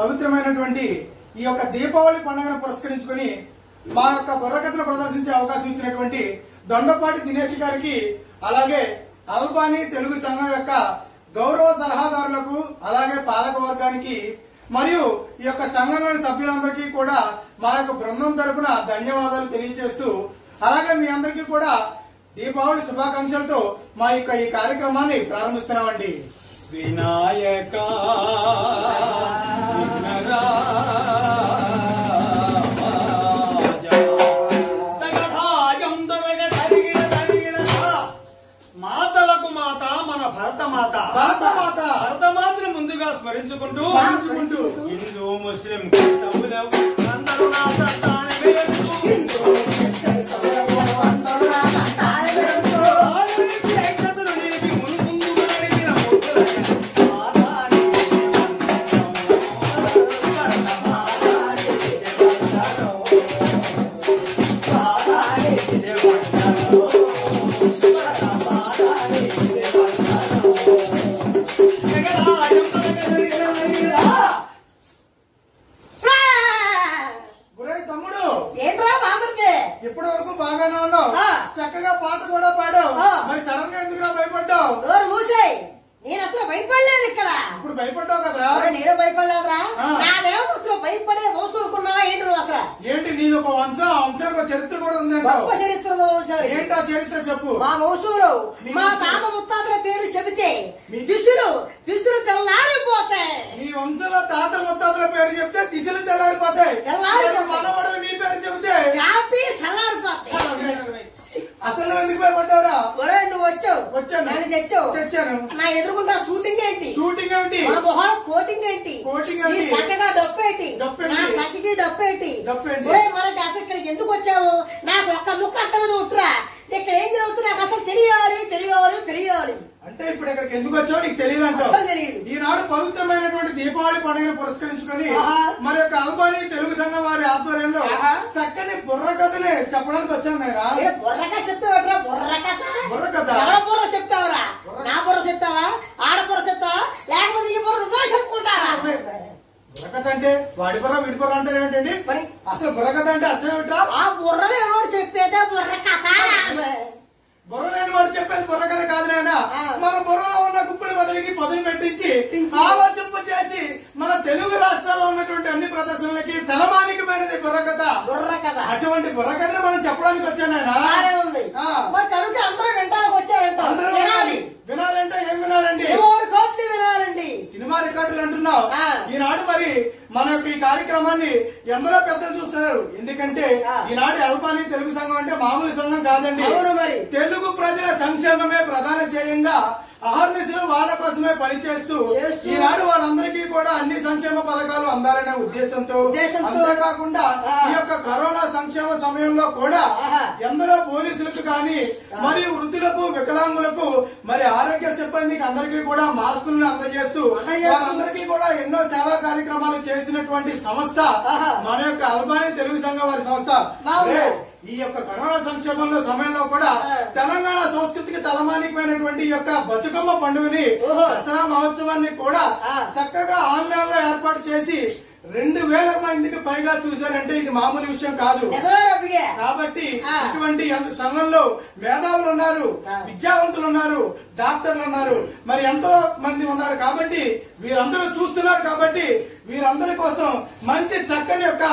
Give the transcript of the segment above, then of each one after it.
పవిత్రమైనటువంటి ఈ యొక్క దీపావళి పండుగను పురస్కరించుకొని మా యొక్క బుర్రకథను ప్రదర్శించే అవకాశం ఇచ్చినటువంటి దొండపాటి దినేష్ గారికి, అలాగే అల్బానీ తెలుగు సంఘం యొక్క గౌరవ సలహాదారులకు, అలాగే పాలక వర్గానికి మరియు ఈ యొక్క సంఘంలోని సభ్యులందరికీ కూడా మా యొక్క బృందం తరపున ధన్యవాదాలు తెలియజేస్తూ, అలాగే మీ అందరికీ కూడా దీపావళి శుభాకాంక్షలతో మా యొక్క ఈ కార్యక్రమాన్ని ప్రారంభిస్తున్నామండి. వినాయక మాతలకు మాత మన భరతమాతను ముందుగా స్మరించుకుంటూ హిందూ ముస్లిం క్రైస్తవులు అందరూ నా సంతానమే ఇప్పటి వరకు బాగానే ఉన్నావు, చక్కగా పాట కూడా పాడావు, మరి సడన్ గా ఎందుకు భయపడ్డావు? నేను అసలు భయపడలేదు ఇక్కడ. ఇప్పుడు భయపడ్డావు కదా? నేను భయపడలేదురా. నాదేమో అసలు భయపడే మోసుకున్నావా ఏంటి నువ్వు అసలు? ఏంటి నీది ఒక వంశానికి చరిత్ర కూడా ఉందంట. చరిత్ర ఏంటి ఆ చరిత్ర చెప్పు. మా మోసూరు మా తాత ముత్తాతల పేరు చెబితే దిశలు తెల్లారిపోతాయి. నీ వంశంలో తాత ముత్తాతల పేరు చెప్తే దిశలు తెల్లారిపోతాయి. మనవడు నీ పేరు చెబితే చల్లారిపోతాయి. అసలు ఎందుకు భయపడ్డావురా? నువ్వు వచ్చావు, నన్ను తెచ్చాను. నా ఎదురుకుంటా షూటింగ్ ఏంటి? నా మొహం కోటింగ్ ఏంటి? చక్కగా డప్పు ఏంటి? నా సఖికి డప్పు ఏంటి? మనకి అసలు ఇక్కడికి ఎందుకు వచ్చావు? నాకు ఒక్క ముక్క అర్థమది ఉట్టురా. ఇక్కడ ఏం జరుగుతుంది నాకు అసలు తెలియాలి. అంటే ఇప్పుడు ఇక్కడికి ఎందుకు వచ్చావు నీకు తెలియదు అంటావు. ఈనాడు పవిత్రమైనటువంటి దీపావళి పండుగను పురస్కరించుకొని మరి యొక్క అల్బానీ తెలుగు సంఘం వారి ఆధ్వర్యంలో చక్కని బుర్ర కథని చెప్పడానికి వచ్చాను. బుర్రకథ చెప్తావట్రా? బుర్ర చెప్తావరా? నా బుర్ర చెప్తావా? ఆడ బుర్ర చెప్తావా? లేకపోతే ఈ బుర్ర నువ్వే చెప్పుకుంటావా? బుర్రకథ అంటే వాడి బుర్ర వీడి బుర్ర అంటే ఏంటండి? అసలు బుర్రకథ అంటే అర్థం ఏమిట్రా? ఆ బుర్రను ఎవరు చెప్పేదే బుర్రకథ. బుర్ర లేని వాడు చెప్పేది బుర్రకథ కాదు నాయన. మన బుర్రలో ఉన్న గుప్పుడి బదులుకి పదులు పెట్టించి ఆలోచింప చేసి మన తెలుగు రాష్ట్రాల్లో ఉన్నటువంటి అన్ని ప్రదర్శనలకి తలమానికమైనది బుర్రకథ. అటువంటి బుర్రకథను మనం చెప్పడానికి వచ్చాను. అందరూ వింటానికి వచ్చారంట. వినాలంటే ఏం వినాలండి? వినాలండి. సినిమా రికార్డులు అంటున్నావు. ఈనాడు మరి మన యొక్క ఈ కార్యక్రమాన్ని ఎందరో పెద్దలు చూస్తున్నారు. ఎందుకంటే ఈనాడు అల్బానీ తెలుగు సంఘం అంటే మామూలు సంఘం కాదండి. తెలుగు ప్రజల సంక్షేమమే ప్రధాన ధ్యేయంగా అహర్నిశలు వాళ్ళ కోసమే పనిచేస్తూ ఈనాడు వాళ్ళందరికీ కూడా అన్ని సంక్షేమ పథకాలు అందాలనే ఉద్దేశంతో, అంతేకాకుండా ఈ యొక్క కరోనా సంక్షేమ సమయంలో కూడా ఎందరో పోలీసులకు కానీ మరియు వృద్ధులకు, వికలాంగులకు, మరి ఆరోగ్య సిబ్బందికి అందరికీ కూడా మాస్కులను అందజేస్తూ వాళ్ళందరికీ కూడా ఎన్నో సేవా కార్యక్రమాలు చేసినటువంటి సంస్థ మన యొక్క అల్బానీ తెలుగు సంఘం వారి సంస్థ. ఈ యొక్క కరోనా సంక్షేమంలో సమయంలో కూడా తెలంగాణ సంస్కృతికి తలమానికమైనటువంటి ఈ యొక్క బతుకమ్మ పండుగని, దసరా మహోత్సవాన్ని కూడా చక్కగా ఆన్లైన్ లో ఏర్పాటు చేసి 2000 మందికి పైగా చూశారంటే ఇది మామూలు విషయం కాదు. కాబట్టి ఇటువంటి సంఘంలో మేధావులు ఉన్నారు, విద్యావంతులు ఉన్నారు, డాక్టర్లు ఉన్నారు, మరి ఎంతో మంది ఉన్నారు. కాబట్టి వీరందరూ చూస్తున్నారు. కాబట్టి వీరందరి కోసం మంచి చక్కని యొక్క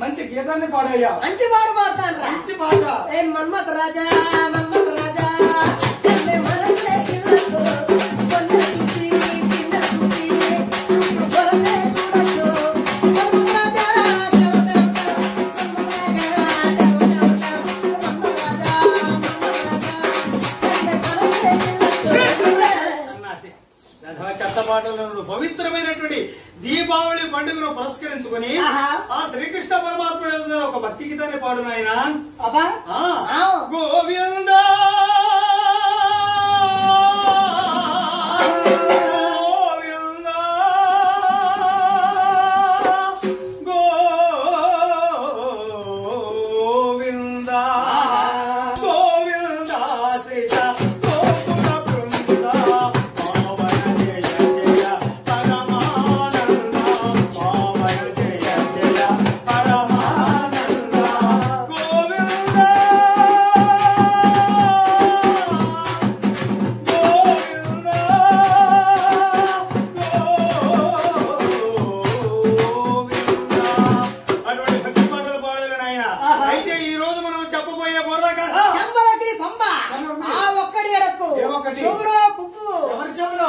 మంచి గీతాన్ని పాడయ్యా. మంచి పాట పాడతాను. మంచి పాట. మన్మథ రాజా పవిత్రమైనటువంటి దీపావళి పండుగను పురస్కరించుకుని ఆ శ్రీకృష్ణ పరమాత్ముడు ఒక భక్తి గీతాన్ని పాడు నాయన. గోవింద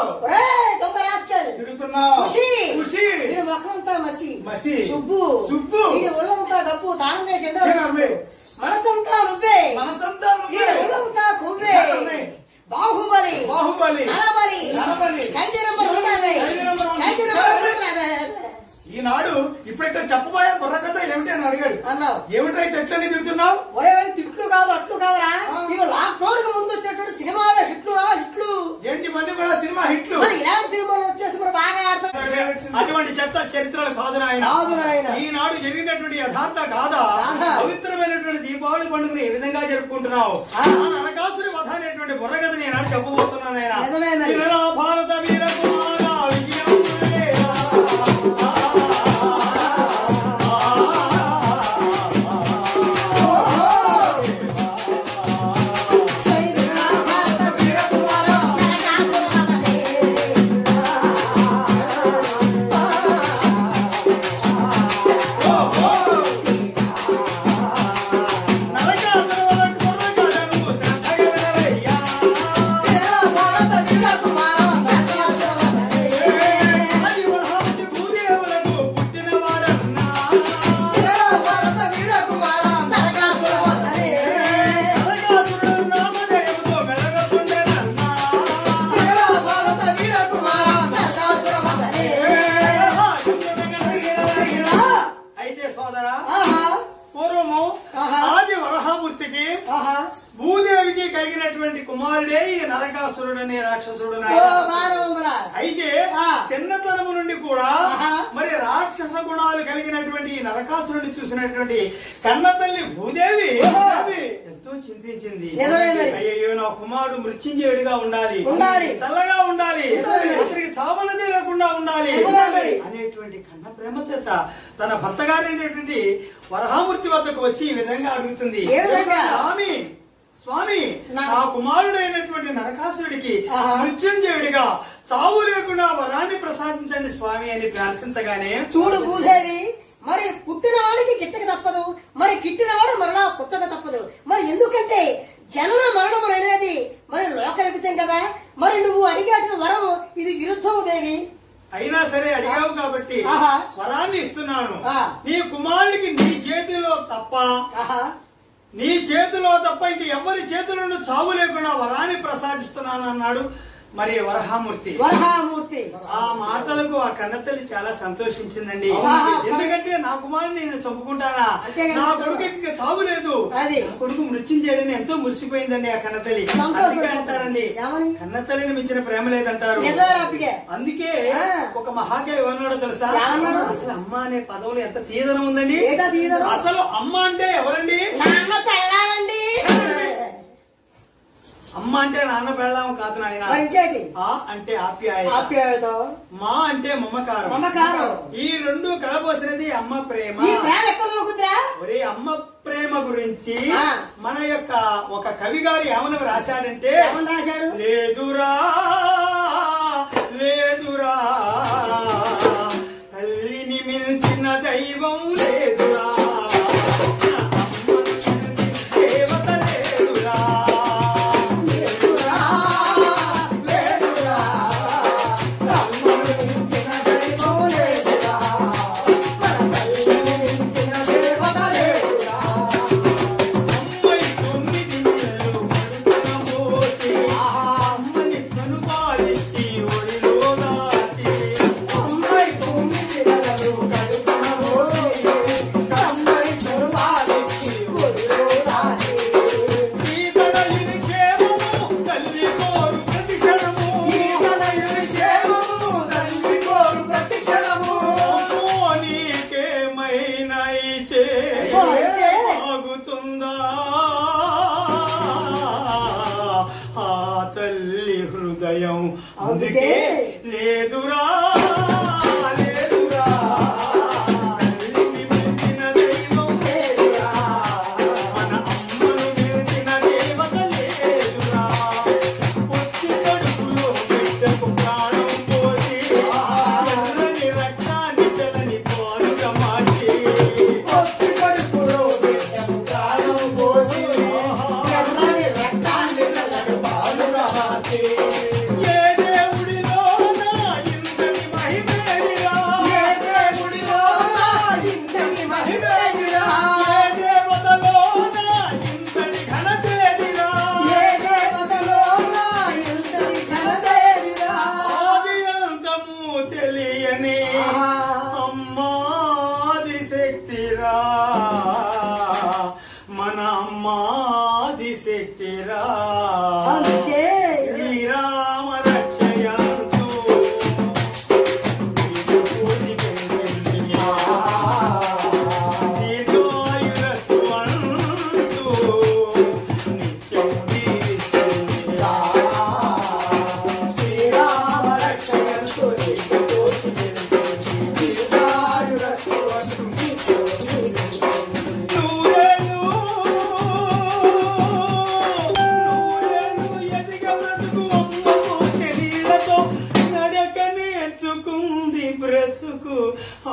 తిడుతున్నావు దొంగ రాస్కల్ తిడుతున్నావు ఖుషి ఖుషి వీడి ముఖమంతా మసి మసి సుబ్బు సుబ్బు వీడి ఒళ్ళంతా డబ్బు తాళం చేసి నువ్వే మనసంతా నువ్వే మనసంతా నువ్వే వీడి ఒళ్ళంతా కొవ్వే బాహుబలి బాహుబలి నరబలి నరబలి ఖైదీ నంబర్ 150 ఈనాడు ఇప్పుడు చెప్పబోయే బుర్ర కథ ఏమిటి అని అడిగాడు అన్నావు ఏమిటైతే ఎట్లని తిడుతున్నావు తిట్లు కాదు అట్లు కావరా ఇక లాక్డౌన్ కు ముందు వచ్చేటువంటి సినిమాలో హిట్లు రా హిట్లు ఏంటి మంది కూడా సినిమా హిట్లు ఇలాంటి సినిమాలు వచ్చేసి మరి బాగా ఆడతారు అటువంటి చెత్త చరిత్రలు కాదు నాయన ఈనాడు జరిగినటువంటి యథార్థ గాథ పవిత్రమైనటువంటి దీపావళి పండుగను ఏ విధంగా జరుపుకుంటున్నావు నరకాసురి వధ అనేటువంటి బుర్రగథ నేను చెప్పబోతున్నాను ఆయన భారత వీర కుమార విజయం భూదేవికి కలిగినటువంటి కుమారుడే ఈ నరకాసురుడనే రాక్షసుడు. అయితే చిన్నతనము నుండి కూడా మరి రాక్షస గుణాలు కలిగినటువంటి ఈ నరకాసురుడిని చూసినటువంటి కన్నతల్లి భూదేవి ఎంతో చింతించింది. అయ్యో నా కుమారుడు మృత్యుంజయుడిగా ఉండాలి, చల్లగా ఉండాలి, ఇతనికి చావనది లేకుండా ఉండాలి అనేటువంటి కన్న ప్రేమ చేత తన భర్త గారైనటువంటి వరహామూర్తి వద్దకు వచ్చి ఈ విధంగా అడుగుతుంది, స్వామి నా కుమారుడైనటువంటి నరకాసురుడికి మృత్యుంజయుడిగా చావు లేకుండా వరాన్ని ప్రసాదించండి స్వామి అని ప్రార్థించగానే, చూడు భూదేవి, మరి పుట్టిన వాడికి గిట్టక తప్పదు, మరి గిట్టినవాడు మరలా పుట్టక తప్పదు. మరి ఎందుకంటే జనన మరణం అనేది మరి లోకలిపితం కదా. మరి నువ్వు అడిగేట వరం ఇది విరుద్ధం దేవి. అయినా సరే అడిగావు కాబట్టి వరాన్ని ఇస్తున్నాను. నీ కుమారుడికి నీ చేతిలో తప్ప ఇంక ఎవరి చేతులను చావు లేకుండా వరాన్ని ప్రసాదిస్తున్నాను అన్నాడు మరి వరహామూర్తి. ఆ మాటలకు ఆ కన్నతల్లి చాలా సంతోషించిందండి. ఎందుకంటే నా కుమారుని నేను చంపుకుంటానా, నా కొడుకు ఇంకా చావు లేదు, కొడుకు మృత్యుంజయుడని ఎంతో మురిసిపోయిందండి ఆ కన్నతల్లి. అందుకే అంటారండి కన్నతల్లిని మించిన ప్రేమ లేదంటారు. అందుకే ఒక మహాకవి ఏమన్నాడో తెలుసా, అసలు అమ్మ అనే పదవులు ఎంత తీయదనం ఉందండి. అసలు అమ్మ అంటే ఎవరండి? అమ్మ అంటే నాన్న పెళ్ళాం కాదు నాయన. ఆ అంటే ఆప్యాయత, మా అంటే మమకారం. ఈ రెండు కలబోసినది అమ్మ ప్రేమ. ఒరే అమ్మ ప్రేమ గురించి మన యొక్క ఒక కవి గారు ఏమని రాశాడంటే, లేదురా తల్లిని మించిన దైవం లేదురా, అందుకే లేదురా ఏ దేవుడిలో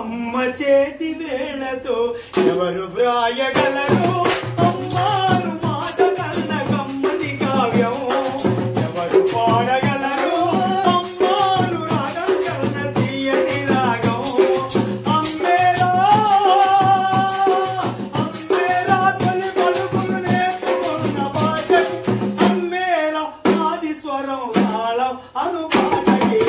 అమ్మ చేతి వేళ్లతో ఎవరు వ్రాయగలరు అమ్మాను మాట కన్న కమ్మని కావ్యం ఎవరు పాడగలరు అమ్మాను రాగం కన్న తీయని రాగం అమ్మేరా అమ్మేరా తొలి పలుకులు నేర్చుకున్న భాషకు అమ్మేరా ఆది స్వరం తాళం అను పాటకి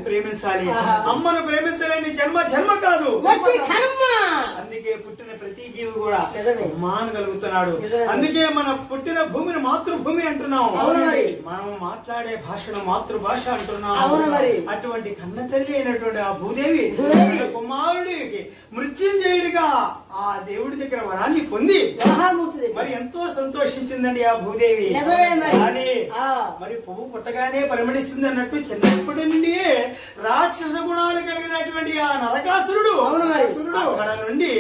ప్రేమించాలి అమ్మను ప్రేమించాలని జన్మ జన్మ కాదు అందుకే పుట్టిన ప్రతి జీవి కూడా అమ్మాను కలుగుతున్నాడు అందుకే మన పుట్టిన భూమిని మాతృభూమి అంటున్నాం మనం మాట్లాడే భాషను మాతృభాష అంటున్నాం అటువంటి కన్న తల్లి అయినటువంటి ఆ భూదేవి కుమారుడికి మృత్యుంజయుడిగా ఆ దేవుడి దగ్గర వరాన్ని పొంది మరి ఎంతో సంతోషించిందండి ఆ భూదేవి కానీ మరి పువ్వు పుట్టగానే పరిమళిస్తుంది అన్నట్టు చిన్నప్పటి నుండి రాక్షస గుణాలు కలిగినటువంటి ఆ నరకాసురుడు అక్కడ నుండి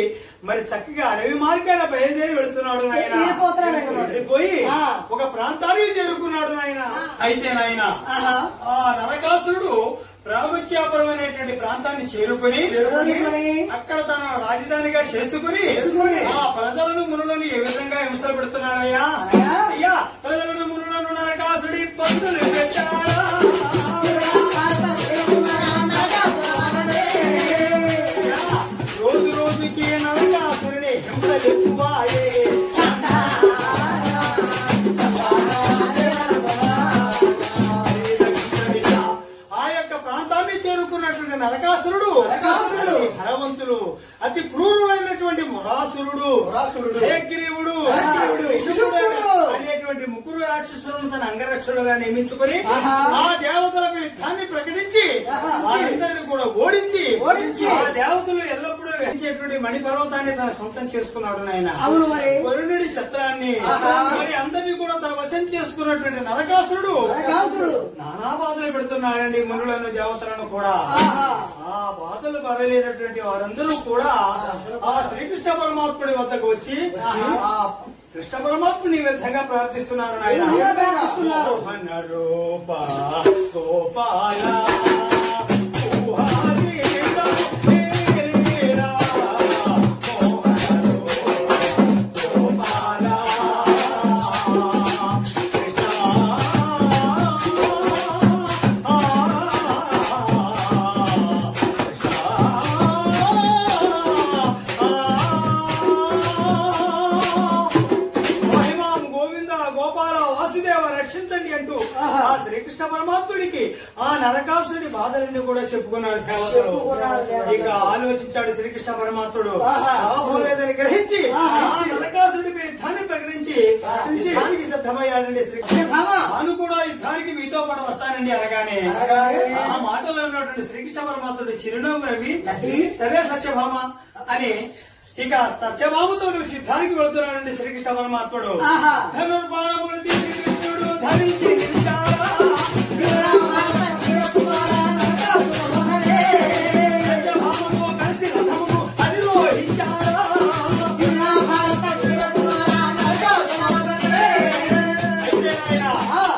మరి చక్కగా అడవి మార్గాన బయలుదేరి వెళుతున్నాడు నాయన పోయి ఒక ప్రాంతానికి చేరుకున్నాడు నాయన అయితే నాయన ఆ నరకాసురుడు రామఖ్యాపురం అనేటువంటి ప్రాంతాన్ని చేరుకుని అక్కడ తన రాజధానిగా చేసుకుని ఆ ప్రజలను మునులను ఏ విధంగా హింసలు పెడుతున్నాడయ్యా అయ్యా ప్రజలను మునులను నరకాసుడి పందులు పెట్టాడా రోజు రోజుకి నరకాసురుని హింసలు ఎక్కువాయే చేరుకున్నటువంటి నరకాసురుడు భగవంతుడు అతి క్రూరులైనటువంటి మొరాసురుడు హయగ్రీవుడు అనేటువంటి ముగ్గురు రాక్షసులను తన అంగరక్షుడుగా నియమించుకొని ఆ దేవతలకు యుద్ధాన్ని ప్రకటించి వారందరినీ కూడా ఓడించి ఆ దేవతలు ఎల్లప్పుడూ వేయించేటువంటి మణిపర్వతాన్ని తన సొంతం చేసుకున్నాడు నాయన వరుణుడి ఛత్రాన్ని మరి అందరినీ కూడా తన వశం చేసుకున్నటువంటి నరకాసురుడు నానా బాధలు పెడుతున్నాడండి మనులను దేవతలను కూడా ఆ బాధలు పడలేనటువంటి వారందరూ కూడా ఆ శ్రీకృష్ణ పరమాత్ముడి వద్దకు వచ్చి ఆ కృష్ణ పరమాత్ముని విధంగా ప్రార్థిస్తున్నారు నాయన రూప గోపాల రక్షించండి అంటూ ఆ శ్రీకృష్ణ పరమాత్ముడికి ఆ నరకాసురుడి బాధలన్నీ కూడా చెప్పుకున్నాడు ఇక ఆలోచించాడు శ్రీకృష్ణ పరమాత్ముడు లేదని గ్రహించి ఆ నరకాసురుడిపై యుద్ధాన్ని ప్రకటించి యుద్ధానికి సిద్ధమయ్యాడండి శ్రీకృష్ణ తాను కూడా యుద్ధానికి మీతో పాటు వస్తానండి అనగానే ఆ మాటలో ఉన్నటువంటి శ్రీకృష్ణ పరమాత్ముడు చిరునవ్వు నవ్వి సరే సత్యభామ అని ఇక సత్యభామతో యుద్ధానికి వెళుతున్నాడండి శ్రీకృష్ణ పరమాత్ముడు ధనుర్బాణములు తీసి కృష్ణుడు ధరించి నిలిచాడా సత్యభామతో కలిసి రథమును అధిరోహించాడా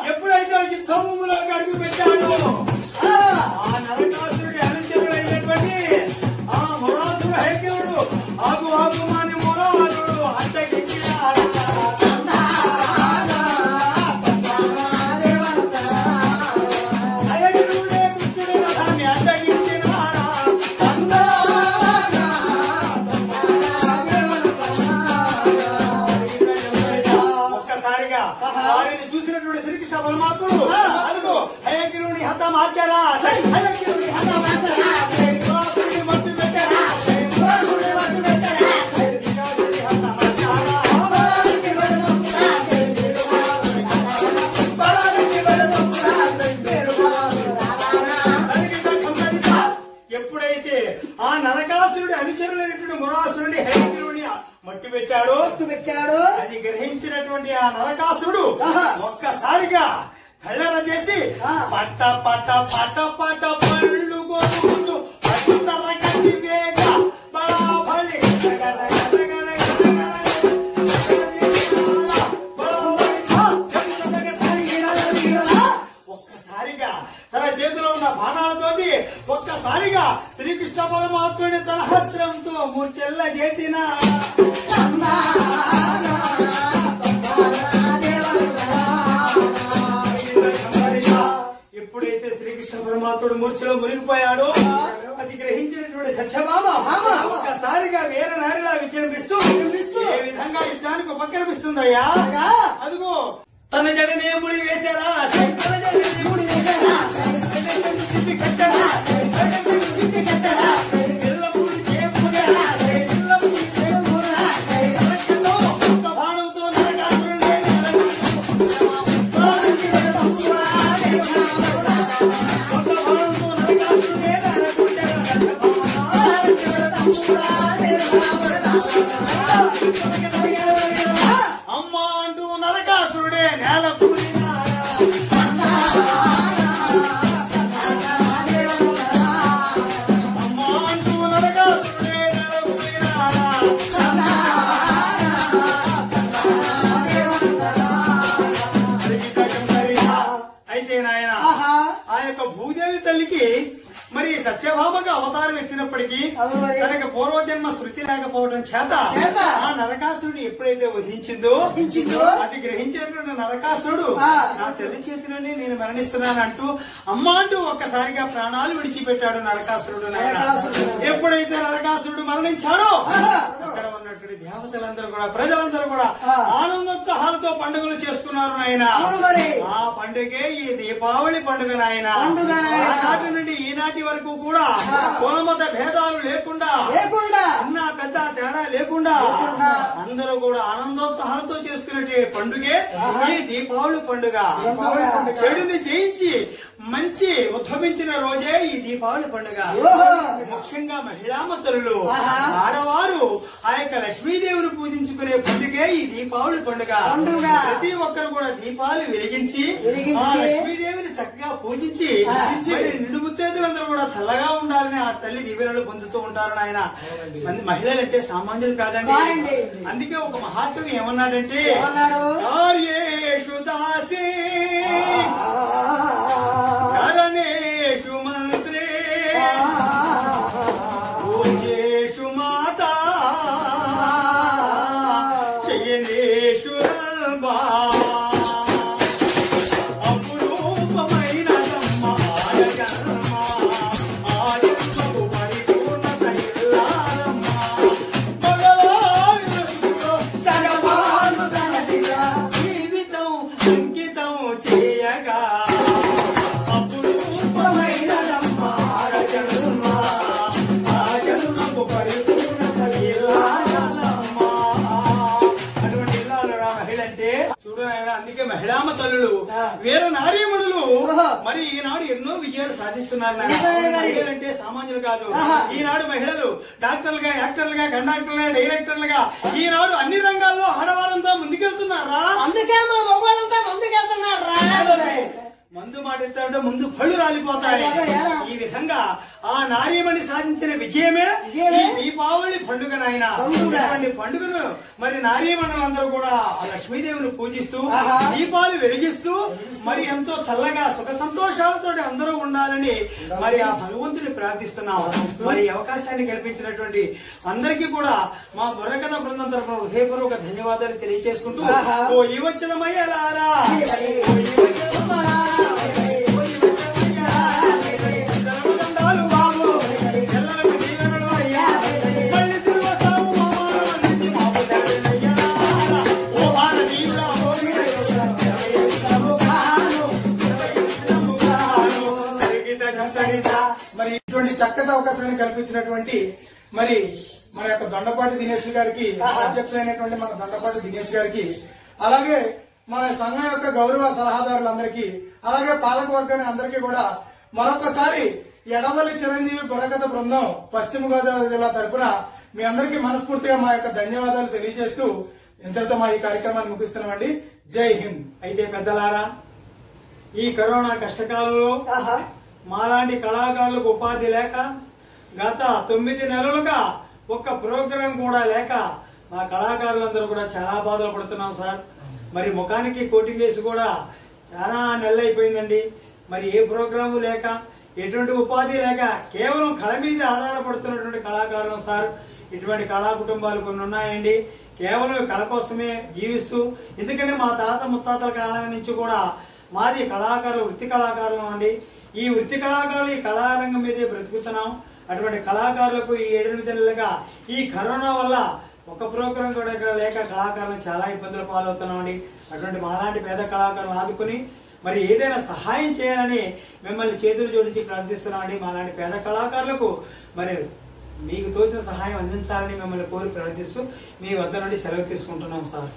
ఎప్పుడైతే యుద్ధభూమిలోకి అడుగు పెట్టాడో ఆ నరకాసురుడి అనుచరుడైనటువంటి ఆ మొరాసుడు హయగ్రీవుడు ఆగు ఆగుమాని మొరాసుడు అడ్డగించాడు హయగ్రీవుడే కృష్ణుడి రథాన్ని అడ్డగించినాడా ఒక్కసారిగా వారిని చూసినటువంటి శ్రీకృష్ణ పరమాత్ముడు అడుగు హయగ్రీవుని హతం ఆచారా హయగ్రీవుని హతం ఆచారా మట్టు పెట్టారా ఎప్పుడైతే ఆ నరకాసురుడి అనుచరులైనటువంటి మొరాసురుడి హయగ్రీవుని మట్టు పెట్టాడు అది గ్రహించినటువంటి ఆ నరకాసురుడు ఒక్కసారిగా కళ్ళన చేసి పట్ట పట్ట పట్ట పట్ట పళ్ళు గోచు పట్టుతర కట్టి వేగ బడాబలి అదిగో మూర్చెల్ల చేసిన ఎప్పుడైతే శ్రీకృష్ణ పరమాత్ముడు మూర్ఛలో మునిగిపోయాడో అది గ్రహించినటువంటి సత్యభామ ఒక్కసారిగా వేరే నారిలా విజృంభిస్తూ ఏ విధంగా యుద్ధానికి ఉపక్రమిస్తుందయ్యా. అదిగో తన జడనే ముడి వేశారా, తన జడనే ముడి వేశారా, కట్టడా అమ్మా అంటూ నరకాసురుడే నేల కూలినారా, అమ్మా అంటూ నరకాసురుడే నేల కూలినారా. అయితే నాయన ఆ యొక్క భూదేవి తల్లికి మరి సత్యభామగా అవతారం ఎత్తినప్పటికీ తనకి పూర్వజన్మ శృతి లేకపోవడం చేత ఆ నరకాసురుడు ఎప్పుడైతే వధించిందో అది గ్రహించినటువంటి నరకాసురుడు నా తల్లి చేతిలోనే నేను మరణిస్తున్నానంటూ అమ్మ అంటూ ఒక్కసారిగా ప్రాణాలు విడిచిపెట్టాడు నరకాసురుడు. ఎప్పుడైతే నరకాసురుడు మరణించాడో అక్కడ ఉన్నటువంటి దేవతలందరూ కూడా ప్రజలందరూ కూడా ఆనందోత్సాహాలతో పండుగలు చేసుకున్నారు నాయన. ఆ పండుగే ఈ దీపావళి పండుగ నాయన. ఆనాటి నుండి ఈనాటి వరకు కూడా కులమత భేదాలు లేకుండా చిన్న పెద్ద తేడా లేకుండా అందరూ కూడా ఆనందోత్సాహాలతో చేసుకునే పండుగే ఈ దీపావళి పండుగ. చెడుని జయించి మంచి ఉద్భవించిన రోజే ఈ దీపావళి పండుగ. ముఖ్యంగా మహిళామతలు ఆడవారు ఆ యొక్క లక్ష్మీదేవిని పూజించుకునే పండుగే ఈ దీపావళి పండుగ. ప్రతి ఒక్కరు కూడా దీపాలు వెలిగించి ఆ లక్ష్మీదేవిని చక్కగా పూజించి నిండు ముత్తైదులందరూ కూడా చల్లగా ఉండాలని ఆ తల్లి దీవెనలు పొందుతూ ఉంటారు నాయన. మహిళలు అంటే సామాన్యులు కాదండి. అందుకే ఒక మహాత్ముడు ఏమన్నాడంటే కార్యేషు దాసే కరణేషు మంత్రే పూజేషు మాతా శయనేషు రల్బా అపురూపమైనదమ్మ ఆడజన్మ ఆడజన్మకు పరిపూర్ణత ఇల్లాలమ్మ మగవారు సగవారు తనదిగా జీవితం అంకితం చేయగా అందుకే మహిళామ తల్లులు వీర నారీమణులు మరి ఈనాడు ఎన్నో విజయాలు సాధిస్తున్నారు. మహిళలంటే సామాన్యులు కాదు. ఈనాడు మహిళలు డాక్టర్లుగా, యాక్టర్లుగా, కండక్టర్లుగా, డైరెక్టర్లుగా ఈనాడు అన్ని రంగాల్లో ఆడవారంతా ముందుకెళ్తున్నారా. అందుకే మా మగవాళ్ళంతా ముందుకెళ్తున్నారా. మందు మాట్లాడుతుంటే ముందు పళ్ళు రాలిపోతాయి. ఈ విధంగా ఆ నారీమణి సాధించిన విజయమే ఈ దీపావళి పండుగ నాయన. ఇటువంటి పండుగను మరి నారీమణులందరూ కూడా ఆ లక్ష్మీదేవిని పూజిస్తూ దీపాలు వెలిగిస్తూ మరి ఎంతో చల్లగా సుఖ సంతోషాలతో అందరూ ఉండాలని మరి ఆ భగవంతుని ప్రార్థిస్తున్నాం. మరి అవకాశాన్ని కల్పించినటువంటి అందరికీ కూడా మా బుర్రకథ బృందం తరఫున హృదయపూర్వక ధన్యవాదాలు తెలియజేసుకుంటూ ఓ ఈ వచ్చినమయ్యలారా మరి ఇటువంటి చక్కటి అవకాశాన్ని కల్పించినటువంటి మరి మన యొక్క దొండపాటి దినేష్ గారికి, అధ్యక్షులైనటువంటి మన దొండపాటి దినేష్ గారికి, అలాగే మన సంఘం యొక్క గౌరవ సలహాదారులందరికీ, అలాగే పాలక వర్గాన్ని అందరికీ కూడా మరొకసారి ఎడవల్లి చిరంజీవి బుర్రకథ బృందం పశ్చిమ గోదావరి జిల్లా తరఫున మీ అందరికీ మనస్ఫూర్తిగా మా యొక్క ధన్యవాదాలు తెలియజేస్తూ ఇంతటితో మా ఈ కార్యక్రమాన్ని ముగిస్తున్నామండి. జై హింద్. అయితే పెద్దలారా, ఈ కరోనా కష్టకాలంలో మాలాంటి కళాకారులకు ఉపాధి లేక గత 9 నెలలుగా ఒక్క ప్రోగ్రాం కూడా లేక మా కళాకారులందరూ కూడా చాలా బాధలు పడుతున్నాం సార్. మరి ముఖానికి కోటింగ్ వేసి కూడా చాలా నెలలు అయిపోయిందండి. మరి ఏ ప్రోగ్రాము లేక ఎటువంటి ఉపాధి లేక కేవలం కళ మీద ఆధారపడుతున్నటువంటి కళాకారులు సార్. ఇటువంటి కళా కుటుంబాలు కొన్ని ఉన్నాయండి. కేవలం కళ కోసమే జీవిస్తూ, ఎందుకంటే మా తాత ముత్తాతల కాలం నుంచి కూడా మాది కళాకారులు, వృత్తి కళాకారులు అండి. ఈ వృత్తి కళాకారులు ఈ కళారంగం మీదే బ్రతుకుతున్నాం. అటువంటి కళాకారులకు ఈ 7-8 నెలలుగా ఈ కరోనా వల్ల ఒక ప్రోగ్రాం కూడా లేక కళాకారులు చాలా ఇబ్బందులు పాలవుతున్నామండి. అటువంటి మాలాంటి పేద కళాకారులు ఆదుకుని మరి ఏదైనా సహాయం చేయాలని మిమ్మల్ని చేతులు జోడించి ప్రార్థిస్తున్నామండి. మాలాంటి పేద కళాకారులకు మరి మీకు తోచిన సహాయం అందించాలని మిమ్మల్ని కోరి ప్రార్థిస్తూ మీ వద్ద నుండి సెలవు తీసుకుంటున్నాం సార్.